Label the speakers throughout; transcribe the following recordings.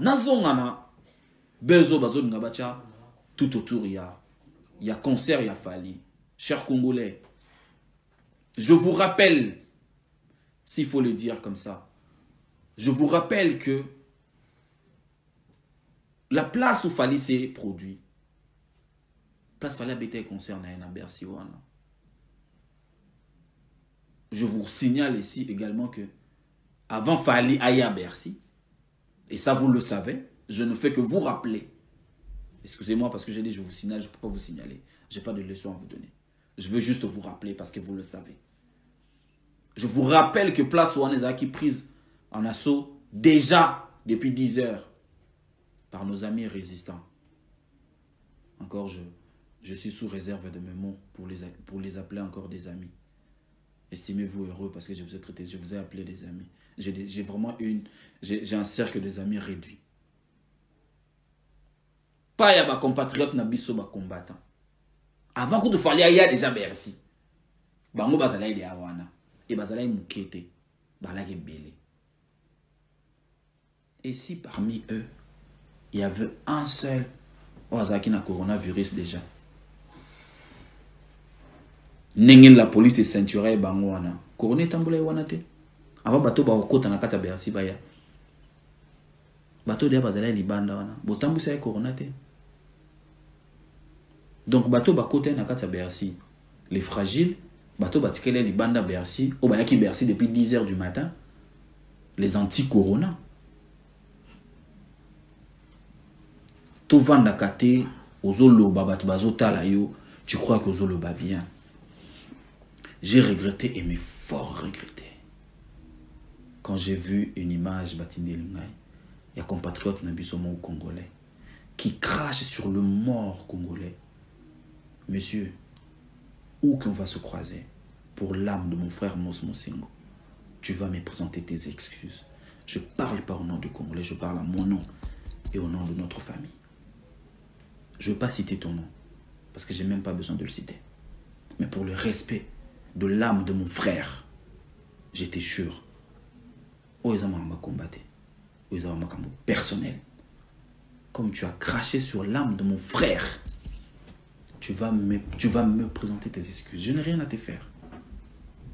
Speaker 1: Nazongana, bezo bazo ngabacha, tout autour il y a concert, il y a Fali. Chers Congolais, je vous rappelle, s'il faut le dire comme ça, je vous rappelle que la place où Fali s'est produit, place Fali a été concert à Bercy. Je vous signale ici également que avant Fali aille à Bercy, et ça vous le savez, je ne fais que vous rappeler. Excusez-moi parce que j'ai dit je vous signale, je ne peux pas vous signaler. Je n'ai pas de leçon à vous donner. Je veux juste vous rappeler parce que vous le savez. Je vous rappelle que Place Ouaneza qui prise en assaut déjà depuis 10 heures par nos amis résistants. Encore, je suis sous réserve de mes mots pour les appeler encore des amis. Estimez-vous heureux parce que je vous ai traité, je vous ai appelé des amis. J'ai vraiment j'ai un cercle des amis réduit. Pas y'a ma compatriote Nabiso ma combattant. Avant que tu fasses, il y a déjà Bercy. Bango bazala il est awana. Et bazala il moukete. Bala il belé. Et si parmi eux, il y avait un seul Oazaki na coronavirus déjà. Nengen la police est ceinturée bango wana. Corona tambula wana te. Avant bato ba okota na kata Bercy baya. Bato de bazala libanda wana. Botambu sa corona te. Donc bato ba kote na kata Bercy. Les fragiles, bato batikele libanda Bercy, o bayaki Bercy depuis 10 heures du matin. Les anti-corona. Tout vanda kate ozolo babato bazotala yo, tu crois que ozolo ba bien. J'ai regretté et mais fort regretté. Quand j'ai vu une image Batinde Lingay, il y a compatriote Nabisomo congolais qui crache sur le mort congolais. Monsieur, où qu'on va se croiser pour l'âme de mon frère Mos Mosengo, tu vas me présenter tes excuses. Je ne parle pas au nom du Congolais, je parle à mon nom et au nom de notre famille. Je ne veux pas citer ton nom, parce que je n'ai même pas besoin de le citer. Mais pour le respect de l'âme de mon frère, j'étais sûr. Oh, ils ont combattu. Oh, ils ont personnel. Comme tu as craché sur l'âme de mon frère, tu vas me présenter tes excuses. Je n'ai rien à te faire.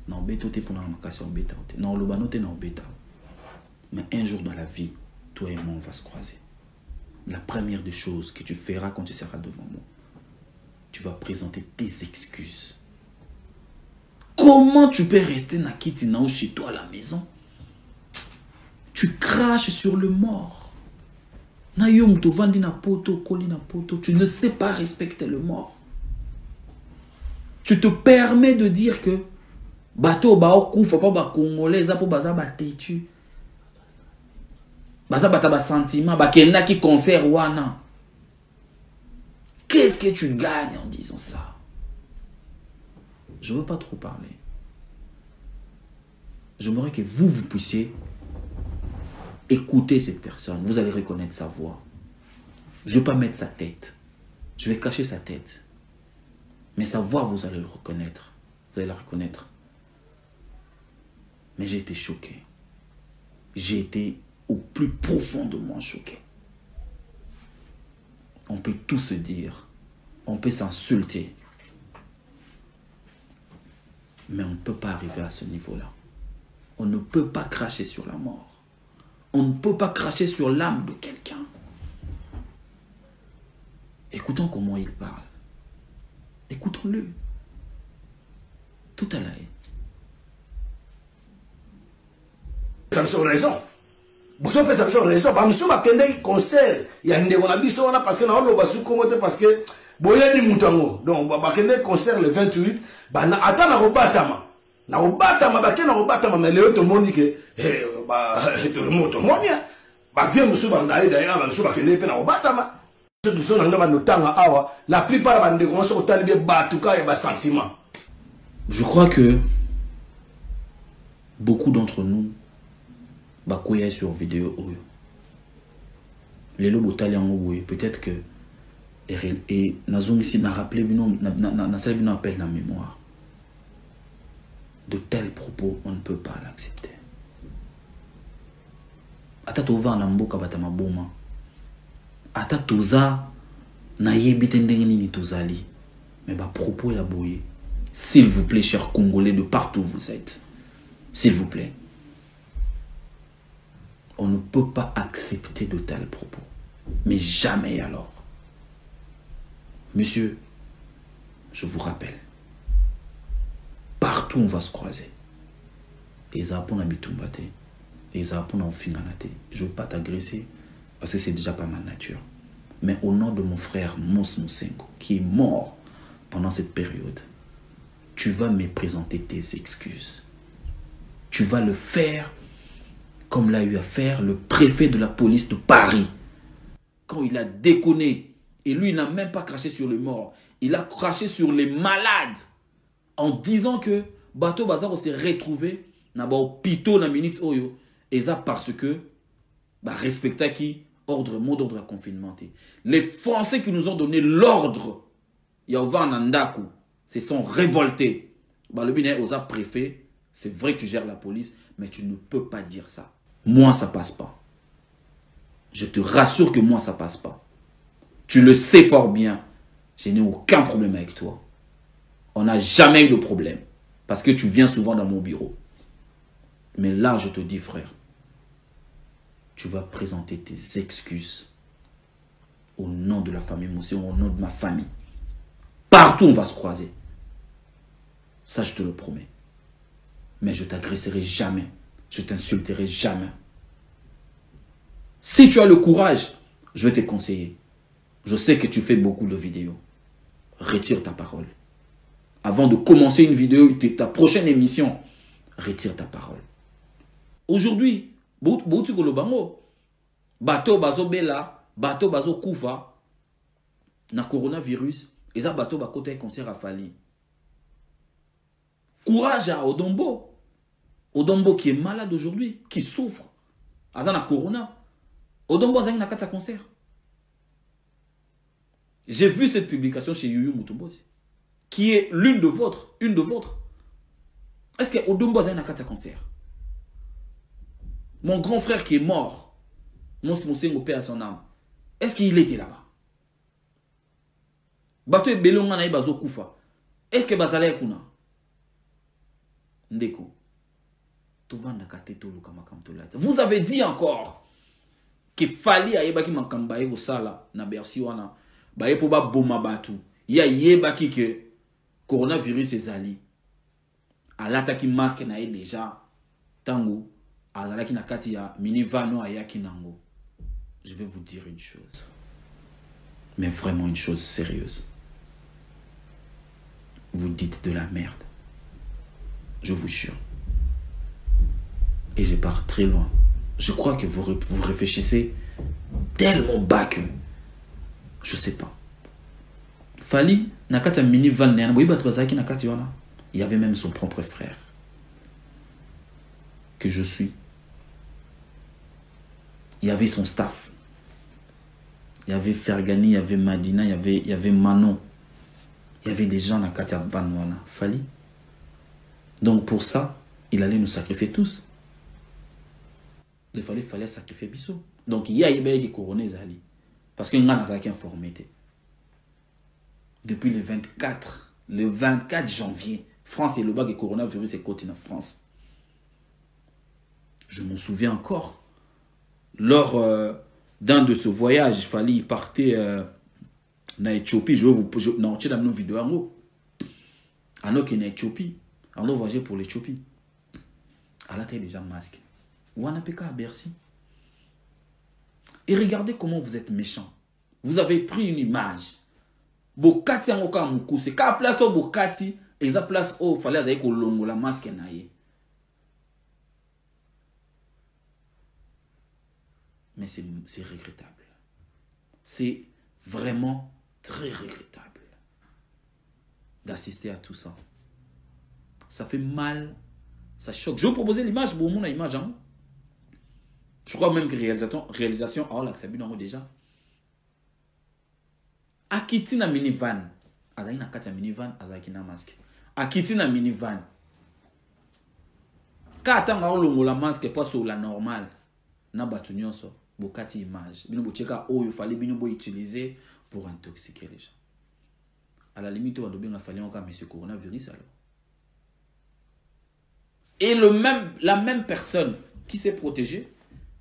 Speaker 1: Non, bétoté pour la macation bêta. Non, le banoté non bêta. Mais un jour dans la vie, toi et moi, on va se croiser. La première des choses que tu feras quand tu seras devant moi, tu vas présenter tes excuses. Comment tu peux rester nakitinao chez toi à la maison? Tu craches sur le mort. Tu ne sais pas respecter le mort. Tu te permets de dire que bateau bao koufa pas ba congolais za po baza ba têtu. Baza bata ba sentiment ba kena ki concert wana. Qu'est-ce que tu gagnes en disant ça? Je ne veux pas trop parler. J'aimerais que vous puissiez écouter cette personne. Vous allez reconnaître sa voix. Je ne vais pas mettre sa tête. Je vais cacher sa tête. Mais sa voix, vous allez le reconnaître. Vous allez la reconnaître. Mais j'ai été choqué. J'ai été au plus profond de moi choqué. On peut tout se dire. On peut s'insulter. Mais on ne peut pas arriver à ce niveau-là. On ne peut pas cracher sur la mort. On ne peut pas cracher sur l'âme de quelqu'un. Écoutons comment il parle. Écoutons-le. Tout à l'heure.
Speaker 2: Ça me sort raison. Vous savez, ça me sort raison. Je suis un concert. Il y a un abisso parce que nous avons parce que boyeni mutango. Donc, bakende concert le 28. Attends, na robatama. Na robatama, bakende na robatama. Mais le tout le monde dit que tout le monde bien. Vient monsieur bangaï d'ailleurs, monsieur bakende pe na robatama. Nous sommes dans nos temps awa. La plupart des gens sont talibé batuka et bas sentiment.
Speaker 1: Je crois que beaucoup d'entre nous bakoya sur vidéo oyo. Les lobos taliango peut-être que et nazong ici n'a rappelé na salle bino appel la mémoire. De tels propos, on ne peut pas l'accepter. ata tova na mboka bata maboma ata toza na yebite ndenge nini tozali mais ba propos ya boye s'il vous plaît chers Congolais de partout où vous êtes s'il vous plaît on ne peut pas accepter de tels propos mais jamais alors monsieur je vous rappelle partout on va se croiser et ça pour n'habitumbate et ça pour n'en finalité je veux pas t'agresser parce que c'est déjà pas ma nature mais au nom de mon frère Mons Moussengo qui est mort pendant cette période tu vas me présenter tes excuses tu vas le faire comme l'a eu à faire le préfet de la police de Paris quand il a déconné et lui il n'a même pas craché sur les morts il a craché sur les malades en disant que Bato Bazar s'est retrouvé dans l'hôpital na minute oyo et ça parce que respecta qui ordre mot d'ordre à confinement les Français qui nous ont donné l'ordre Yaovan Nandaku se sont révoltés le binet aux préfet c'est vrai que tu gères la police mais tu ne peux pas dire ça moi ça passe pas je te rassure que moi ça passe pas tu le sais fort bien je n'ai aucun problème avec toi on n'a jamais eu de problème parce que tu viens souvent dans mon bureau mais là je te dis frère tu vas présenter tes excuses au nom de la famille Moussé, au nom de ma famille. Partout on va se croiser. Ça je te le promets. Mais je t'agresserai jamais. Je t'insulterai jamais. Si tu as le courage, je vais te conseiller. Je sais que tu fais beaucoup de vidéos. Retire ta parole. Avant de commencer une vidéo, ta prochaine émission, retire ta parole. Aujourd'hui, bateau bazo bela, bateau bazo kufa, na coronavirus, et ça bateau ba côté concert à Fali. Courage à Odombo. Odombo qui est malade aujourd'hui, qui souffre. Azana corona. Odombo zang na kata concert. J'ai vu cette publication chez Yuyu Mutombo, qui est une de vôtres. Est-ce que Odombo zang na kata concert? Mon grand frère qui est mort, mon père à son âme, est-ce qu'il était là-bas? Bato belonga na bazo kufa. Est-ce que bazala kuna? Ndeko. Vous avez dit encore qu'il fallait ayeba ki makambaye au sala na Bercy wana. Baye po ba boma batu. Ya yeba ki que coronavirus ezali. Alata ki masque na ye déjà tango. Azalaki na kati ya minivano ayaki nango. Je vais vous dire une chose. Mais vraiment une chose sérieuse. Vous dites de la merde. Je vous jure. Et je pars très loin. Je crois que vous réfléchissez tellement bas que je sais pas. Fali na kati ya minivan na boyi bato bazaki na kati wana. Il y avait même son propre frère que je suis. Il y avait son staff. Il y avait Fergani, il y avait Madina, il y avait Manon. Il y avait des gens dans Katia Vanwana. Fali. Donc pour ça, il allait nous sacrifier tous. Il fallait sacrifier Bissot. Donc il y a des couronnés Zali. Parce que nous avons informé. Depuis le 24 janvier, France et le bac et coronavirus est côté en France. Je m'en souviens encore. Lors d'un de ce voyage, il fallait y partir en Éthiopie. Je vais vous montrer dans nos vidéos. Alors qu'il est en Éthiopie, on a voyagé pour l'Éthiopie. À la tête déjà masque. Ou on a à Bercy. Et regardez comment vous êtes méchants. Vous avez pris une image. Bokati en oka moukou. C'est qu'à place au Bokati, et à place au fallait avec au longo la masque naïe. Mais c'est regrettable. C'est vraiment très regrettable d'assister à tout ça. Ça fait mal, ça choque. Je vais vous proposer l'image, pour mon image. Hein? Je crois même que réalisation, oh là, ça a déjà. Akiti na minivan. Azaki na kati ya minivan, azaki na masque. Akiti na minivan. Ka atanga olongo la masque pas sur la normale. na batu nyonso bokati image bino bocheka oyo fallait bino bo utiliser pour intoxiquer les gens. À la limite on doit fallait encore monsieur coronavirus alors. Et la même personne qui s'est protégée,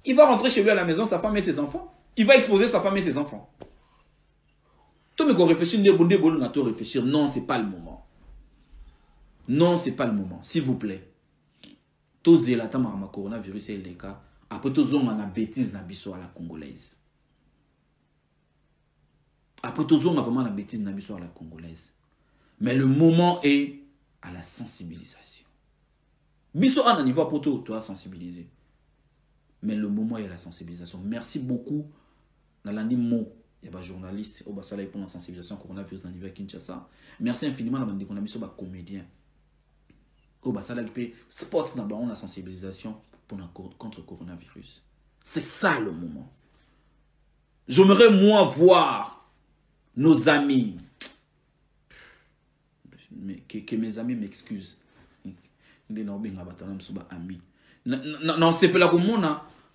Speaker 1: il va rentrer chez lui à la maison, sa femme et ses enfants. Il va exposer sa femme et ses enfants. Tout le monde réfléchir, non, c'est pas le moment. Non, c'est pas le moment, s'il vous plaît. Tous les gens qui ont coronavirus et les cas, après tous les gens qui ont bêtise à la congolaise. Après tous les gens qui ont vraiment la bêtise à la congolaise. Mais le moment est à la sensibilisation. Biso a un niveau pour toi sensibiliser. Mais le moment est à la sensibilisation. Merci beaucoup. Nalandi Mo, il y a des journalistes au Basala pour la sensibilisation coronavirus dans l'hiver Kinshasa. Merci infiniment à la comédien. Au Basala qui peut spot dans la sensibilisation contre le coronavirus. C'est ça le moment. J'aimerais moi voir nos amis. Mais que mes amis m'excusent. Non, c'est pas la commune,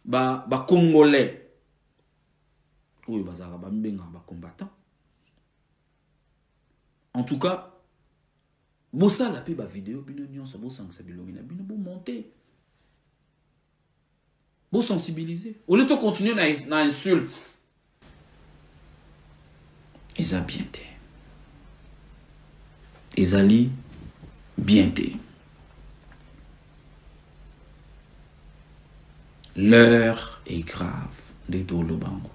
Speaker 1: ba Congolais. Oui, ba combattant. En tout cas, bossa la pe ba vidéo, bino nyonso bo sangsa bilongi na bino bo monter. Bo sensibiliser. Au lieu de continuer na insulte. Ils a bien été. Ils allaient bien été. L'heure est grave de Dolobango.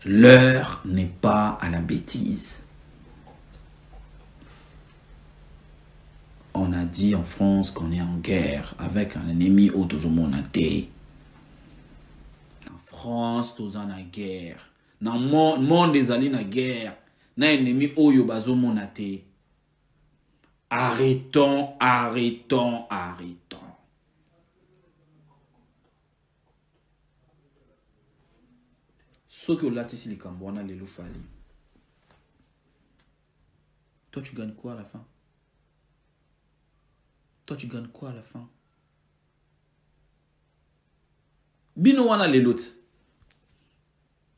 Speaker 1: L'heure n'est pas à la bêtise. On a dit en France qu'on est en guerre avec un ennemi au monde. En France, tous en a guerre. Dans le monde des années na guerre, na ennemi au yobazo monate. Arrêtons. Ce que là, ici, les Cambouana, les Loufali. Toi, tu gagnes quoi à la fin? Bino les lots.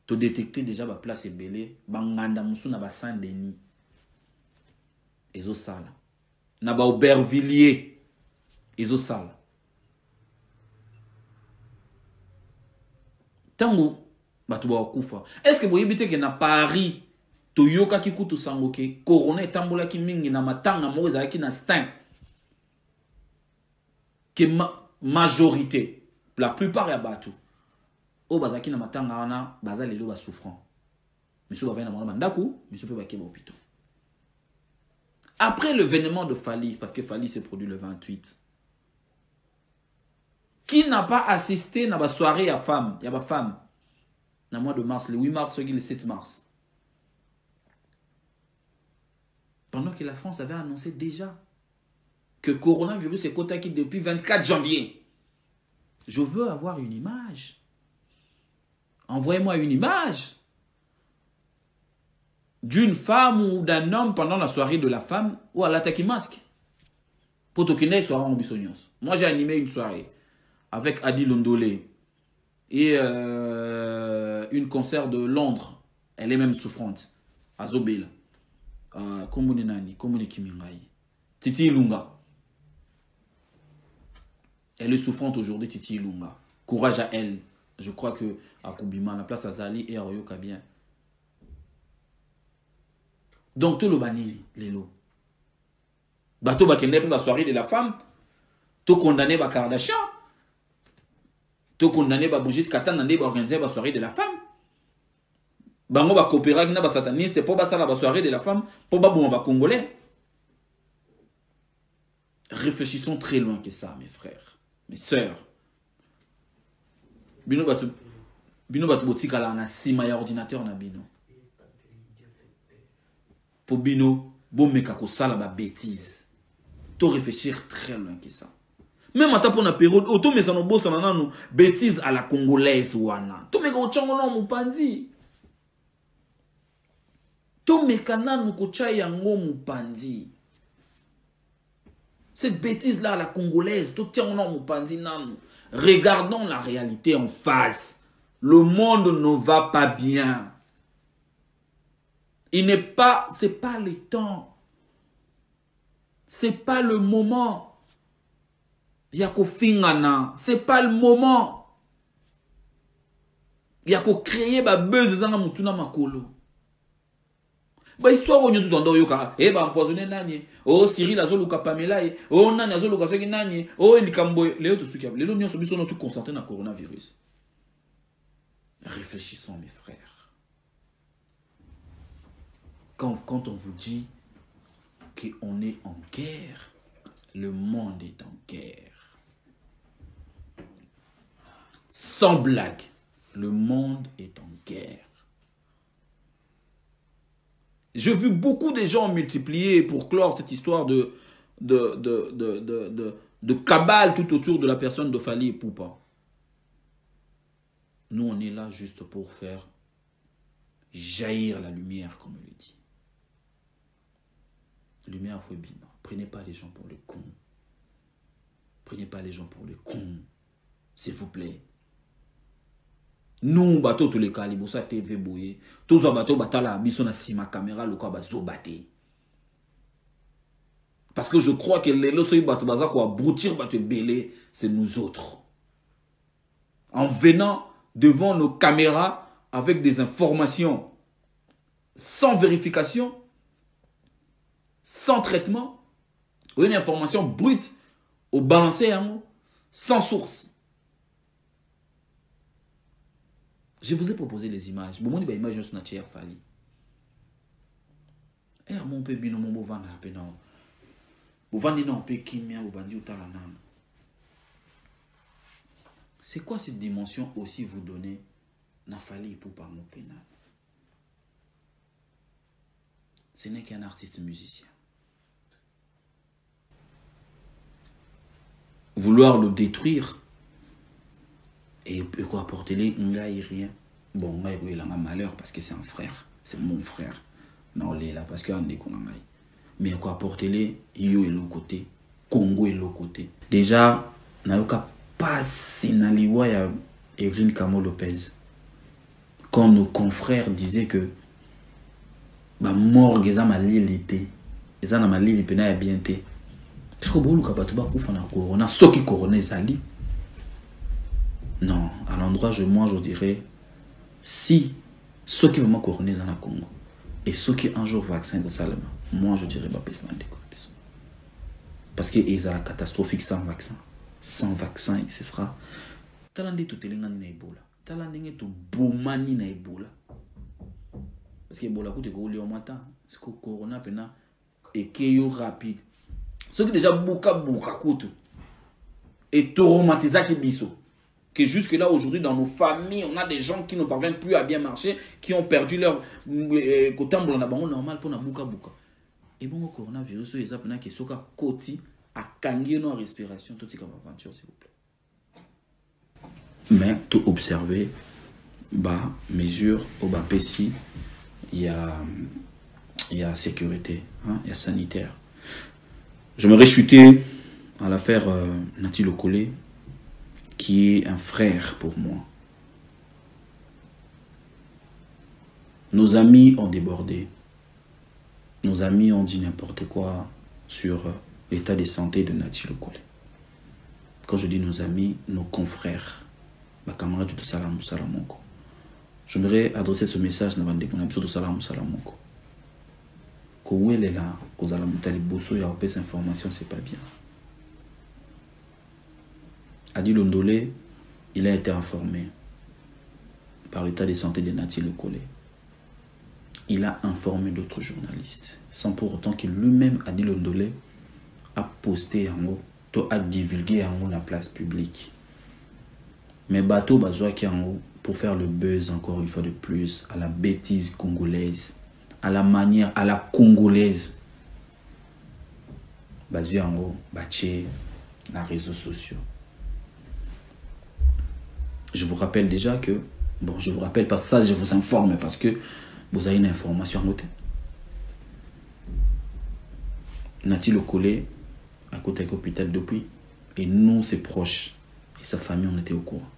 Speaker 1: Tu détectes déjà la place est belée. Banganda Moussou ba Saint-Denis. Ezo sala. Naba Aubervilliers. Ezo sala. Tango. Est-ce que vous avez dit que na Paris, Toyoka ki kutu sangoke, Corona tambola ki mingi na matanga moza ki na stin. Que majorité, la plupart ya batu. O bazaki na matanga wana, baza lelo ba souffrant. Monsieur va venir na mandaku, monsieur peut baké hôpital. Après l'événement de Fali, parce que Fali s'est produit le 28. Qui n'a pas assisté na ba soirée à femme, ya ba femme. Le mois de mars, le 8 mars, le 7 mars. Pendant que la France avait annoncé déjà que le coronavirus est contacté depuis 24 janvier. Je veux avoir une image. Envoyez-moi une image d'une femme ou d'un homme pendant la soirée de la femme ou à l'attaque masque. Pour que soirée en Bissonios. Moi, j'ai animé une soirée avec Adi Londolé et une concert de Londres. Elle est même souffrante. À Zobel. Komune Nani, Komune Kimingai. Titi Ilunga. Elle est souffrante aujourd'hui, Titi Ilunga. Courage à elle. Je crois que à Koubima, la place à Zali et à Oyoka bien. Donc, tout le banil, les lots. Bateau Bakende pour la soirée de la femme. Tout condamné par Kardashian. Tout condamné par Brigitte Katan, pour organiser la soirée de la femme. Bango ba coopéra qui n'a pas sataniste pour passer la soirée de la femme pour ba bon ba congolais. Réfléchissons très loin que ça, mes frères, mes sœurs. Bino batu botika la na sima ya ordinateur na bino. Pour bino bon meka ko sala ba bêtise. To réfléchir très loin que ça. Même à pour na période auto mais ça no bossa na nous bêtise à la congolaise wana. To meka o chongo no mupandi. To mekana nous kocha yango mupandi. Cette bêtise là à la congolaise, to tiens on mupandi nanu. Regardons la réalité en face. Le monde ne va pas bien. C'est pas le temps. C'est pas le moment. Yako fingana, c'est pas le moment. Yako créer ba buzz zanga mutuna makolo. Ba histoire onyo tout ndo yoka e ba empoisonner nani o Cyril azoluka Pamela o nani azoluka soki nani o likambo leo to suki lelo nyonso biso no tout concentré na coronavirus. Réfléchissons mes frères. Quand on vous dit qu'on est en guerre, le monde est en guerre. Sans blague, le monde est en guerre. J'ai vu beaucoup de gens multiplier pour clore cette histoire de cabale tout autour de la personne de Fally Ipupa. Nous, on est là juste pour faire jaillir la lumière, comme on le dit. Lumière, faut bien. Prenez pas les gens pour le con. Prenez pas les gens pour le con. S'il vous plaît. Nous, bateau tous les cas, les bossa TV bouillé. Tous les bateaux, batala, biso na sima caméra, le cas bazo baté. Parce que je crois que les lois bateau baza quoi abrutir bateau belé, c'est nous autres. En venant devant nos caméras avec des informations sans vérification, sans traitement, ou une information brute au balancé, sans source. Je vous ai proposé les images. Bon, moi, image sur notre cher Fally. Mon peu bino mon bovanda pena. Bovandi na pe kimia bovandi utala nana. C'est quoi cette dimension aussi vous donner na Fally Ipupa mon pena? Ce n'est qu'un artiste musicien. Vouloir le détruire et quoi apporter les rien. Bon, moi il a un malheur parce que c'est un frère, c'est mon frère. Non, il est là parce que mais quoi apporter les yo et l'autre côté, Congo et l'autre côté. Déjà, n'a pas sinaliwa ya Evelyne Camo Lopez. Quand nos confrères disaient que ba morgue eza malilité, eza na malili pena ya bienté. Je crois que le capable kufa na corona, soki corona ezali. Non, à l'endroit, moi je dirais, si ceux qui vont couronner dans le Congo et ceux qui un jour vaccin au Salama, moi je dirais, parce que ils ont la catastrophique sans vaccin. Sans vaccin, ce sera. Talandi tout est na Ebola. Talandi tout bomani na Ebola. Parce que Ebola coûte gros au matin. C'est que corona pena et que rapide. Ceux qui déjà bouka coûte et traumatisé qui biso. Que jusque là aujourd'hui dans nos familles on a des gens qui ne parviennent plus à bien marcher, qui ont perdu leur côté normal pour na buka. Et bon, le coronavirus ils appellent que soka koti à kangi nos respiration tout comme aventure s'il vous plaît. Mais tout observer bas mesure au bas pessi il y a sécurité, hein, il y a sanitaire. Je me réchutais à l'affaire Nati Lokole, qui est un frère pour moi. Nos amis ont débordé. Nos amis ont dit n'importe quoi sur l'état de santé de Nati Lokole. Quand je dis nos amis, nos confrères, ma camarade de Salam Salamonko. J'aimerais adresser ce message à de Salam Salamonko. Que où elle est là, que vous allez monter les bossos et avoir ces informations, c'est pas bien. Adi Londolé, il a été informé par l'état de santé de Nati Lokole. Il a informé d'autres journalistes, sans pour autant que lui-même, Adi Londolé, a posté en haut, a divulgué en haut la place publique. Mais bateau bazoua qui en haut pour faire le buzz encore une fois de plus à la bêtise congolaise, à la manière, à la congolaise. Bazoua en haut, bâché, les réseaux sociaux. Je vous rappelle déjà que, bon, je vous rappelle pas ça, je vous informe parce que vous avez une information à noter. Nati Lokole, à côté de l'hôpital depuis, et nous, ses proches, Et sa famille, on était au courant.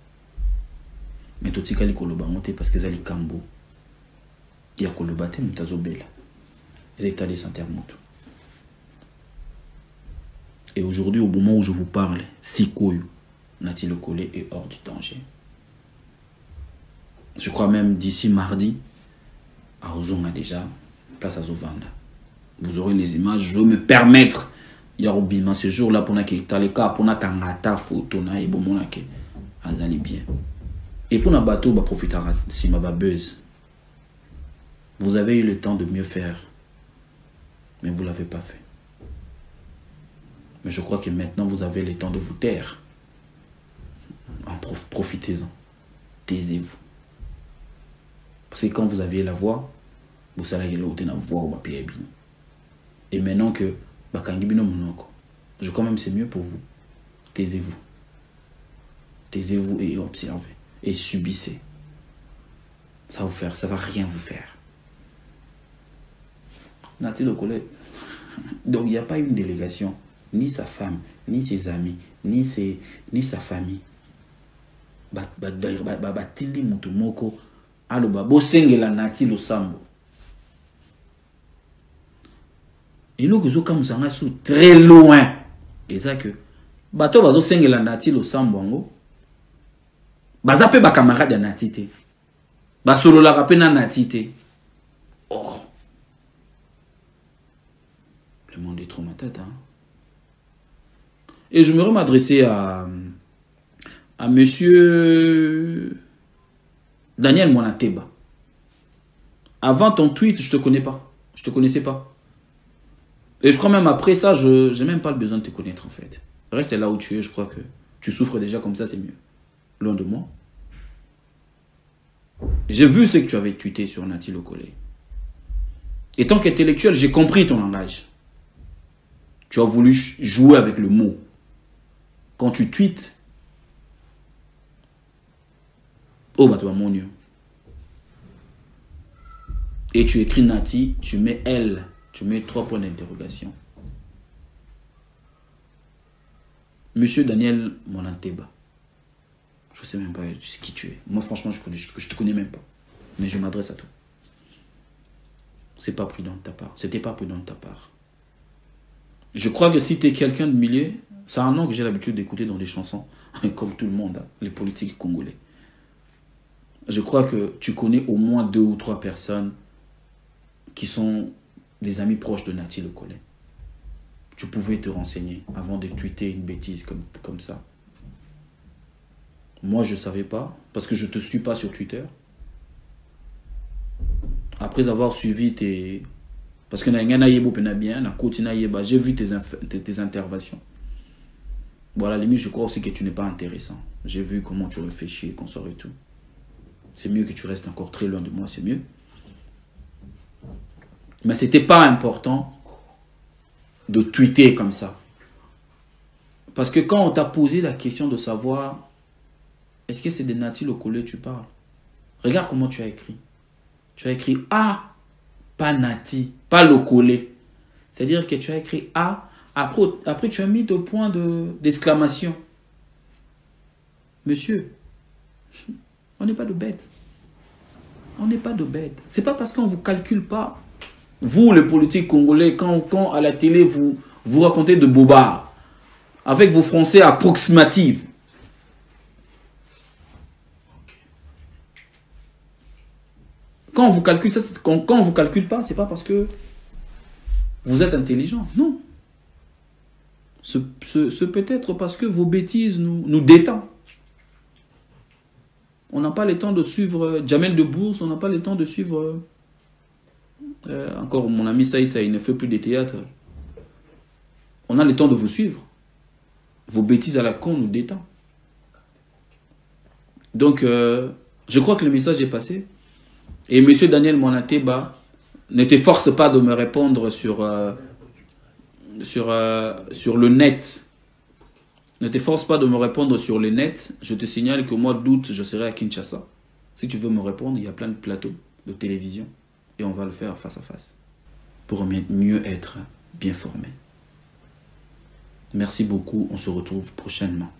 Speaker 1: Mais tout ce qui est Koloba, parce que les Kambo, il y a Koloba, il y a Zobela. Ils étaient allés s'intermonter. Et aujourd'hui, au moment où je vous parle, Sikoyo, Nati Le Collé est hors du danger. Je crois même d'ici mardi, à Ozonga déjà, place à Zovanda. Vous aurez les images, je veux me permettre. Yarobima, ce jour-là, pour les cas, pour na kangata photo, na et bon monake, azali bien. Et pour na bateau, bah profitera si ma buzz. Vous avez eu le temps de mieux faire, mais vous l'avez pas fait. Mais je crois que maintenant vous avez le temps de vous taire. Profitez-en, taisez-vous. Parce que quand vous aviez la voix, vous savez l'autre na voix ou papier. Et maintenant que je crois même c'est mieux pour vous. Taisez-vous. Taisez-vous et observez. Et subissez. Ça va vous faire, ça va rien vous faire. Nati Le Collé. Donc il n'y a pas une délégation, ni sa femme, ni ses amis, ni sa famille. Batili mutu moko aloba bosengela Nati Losambo. Et nous, nous sommes très loin. Et ça que, bateau bazo sengela Nati Losambo, bazape ba camarade ya Nati te. Basolo la rappel na Nati te. Oh. Le monde est trop ma tête, hein. Et je me m'adresser à monsieur Daniel Monateba. Avant ton tweet, je te connais pas. Je te connaissais pas. Et je crois même après ça, je n'ai même pas le besoin de te connaître en fait. Reste là où tu es, je crois que tu souffres déjà comme ça, c'est mieux. Loin de moi. J'ai vu ce que tu avais tweeté sur Nati Le Collé. Et tant qu'intellectuel, j'ai compris ton langage. Tu as voulu jouer avec le mot. Quand tu tweets, oh bah toi mon Dieu. Et tu écris Nati, tu mets elle. Tu mets 3 points d'interrogation. Monsieur Daniel Monateba. Je ne sais même pas qui tu es. Moi, franchement, je ne te connais même pas. Mais je m'adresse à toi. C'est pas prudent de ta part. C'était pas prudent de ta part. Je crois que si tu es quelqu'un de milieu, c'est un nom que j'ai l'habitude d'écouter dans des chansons, comme tout le monde, hein, les politiques congolais. Je crois que tu connais au moins 2 ou 3 personnes qui sont des amis proches de Nati Le Collé. Tu pouvais te renseigner avant de tweeter une bêtise comme ça. Moi, je ne savais pas, parce que je ne te suis pas sur Twitter. Après avoir suivi tes... Parce que j'ai vu tes interventions. Bon, à la limite, je crois aussi que tu n'es pas intéressant. J'ai vu comment tu réfléchis, qu'on sort et tout. C'est mieux que tu restes encore très loin de moi, c'est mieux. Mais ce n'était pas important de tweeter comme ça. Parce que quand on t'a posé la question de savoir est-ce que c'est de Nati Le Collé tu parles, regarde comment tu as écrit. Tu as écrit A, pas Nati, pas Le Collé. C'est-à-dire que tu as écrit A, après tu as mis 2 points d'exclamation. Monsieur, on n'est pas de bêtes. On n'est pas de bêtes. C'est pas parce qu'on ne vous calcule pas. Vous, les politiques congolais, quand à la télé, vous racontez de bobards, avec vos français approximatifs. Quand on vous calcule ça, quand on vous calcule pas, c'est pas parce que vous êtes intelligent. Non. C'est peut-être parce que vos bêtises nous détendent. On n'a pas le temps de suivre Jamel Debbouze, on n'a pas le temps de suivre... encore mon ami Saïssa, il ne fait plus de théâtre. On a le temps de vous suivre. Vos bêtises à la con nous détendent. Donc, je crois que le message est passé. Et monsieur Daniel Monateba, ne te force pas de me répondre sur le net. Ne te force pas de me répondre sur le net. Je te signale qu'au mois d'août, je serai à Kinshasa. Si tu veux me répondre, il y a plein de plateaux de télévision. Et on va le faire face à face. Pour mieux être bien formé. Merci beaucoup. On se retrouve prochainement.